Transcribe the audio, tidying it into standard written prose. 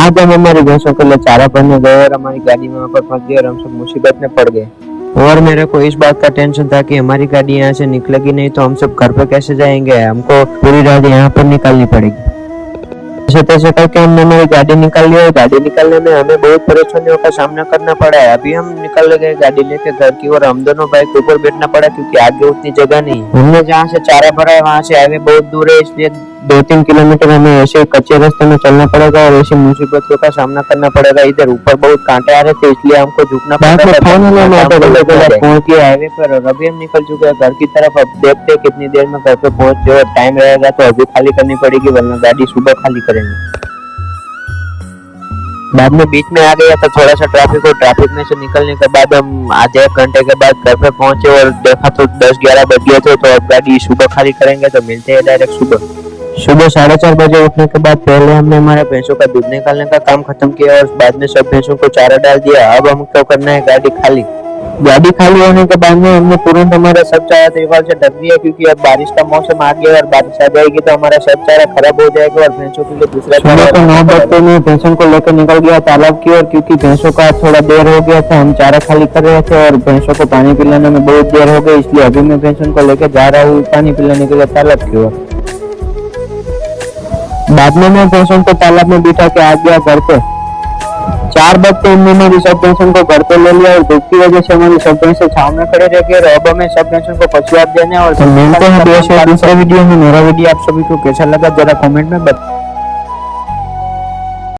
बाद हम हमारी भैंसों के लिए चारा भरने गए और हमारी गाड़ी में वहाँ पर फंस गई और हम सब मुसीबत में पड़ गए। और मेरे को इस बात का टेंशन था कि हमारी गाड़ी यहाँ से निकलेगी नहीं तो हम सब घर पे कैसे जाएंगे, हमको पूरी रात यहाँ पर निकालनी पड़ेगी। ऐसे तैसे करके हमने हमारी गाड़ी निकाल ली और गाड़ी निकालने में हमें बहुत परेशानियों का सामना करना पड़ा है। अभी हम निकल गए गाड़ी लेके घर की और हम दोनों बाइक के ऊपर बैठना पड़ा क्योंकि आगे उतनी जगह नहीं है। हमने जहाँ से चारा भरा है वहाँ से हाईवे बहुत दूर है, इसलिए 2-3 किलोमीटर हमें ऐसे कच्चे रास्ते में चलना पड़ेगा और ऐसी मुसीबतों का सामना करना पड़ेगा। इधर ऊपर बहुत कांटे आ रहे थे इसलिए हमको झुकना पड़ा। पहुंच गए हाईवे पर और अभी हम निकल चुके हैं घर की तरफ। अब देखते हैं कितनी देर में घर पे पहुंच जाए। टाइम रहेगा तो अभी खाली करनी पड़ेगी वरना गाड़ी सुबह खाली करेंगे। बाद में बीच में आ गया था थोड़ा सा ट्रैफिक और ट्रैफिक में से निकलने के बाद हम आधे 1 घंटे के बाद घर पे पहुंचे और देखा तो 10-11 बज गए थे। तो अब गाड़ी सुबह खाली करेंगे तो मिलते हैं डायरेक्ट सुबह 4:30 बजे। उठने के बाद पहले हमने हमारे भैंसों का दूध निकालने का काम खत्म किया और बाद में सब भैंसों को चारा डाल दिया। अब हमको करना है गाड़ी खाली। गाड़ी खाली होने के बाद में हमने तुरंत हमारा सब चारा तिरपाल से ढक दिया क्योंकि अब बारिश का मौसम आ गया और बारिश आ जाएगी तो हमारा सब चारा खराब हो जाएगा और भैंसों के लिए दूसरा चारा। तो 9 बजे में भैंसों को लेकर निकल गया तालाब की ओर क्योंकि भैंसों का थोड़ा देर हो गया था। हम चारा खाली कर रहे थे और भैंसों को पानी पिलाने में बहुत देर हो गई, इसलिए अभी मैं भैंसों को लेकर जा रहा हूँ पानी पिलाने के लिए तालाब की ओर। बाद में मैं भैंसों को तालाब में बिठा के आ गया घर पे। 4 बजे हमने मेरी सब भैंसों को घर पे ले लिया और धूप की वजह से हमारी सब भैंसें छांव में खड़े रह गए और अब हमें सब भैंसों को पशुआहार देने और मिलते हैं दूसरे वीडियो में। मेरा वीडियो आप सभी को कैसा लगा जरा कमेंट में बताओ।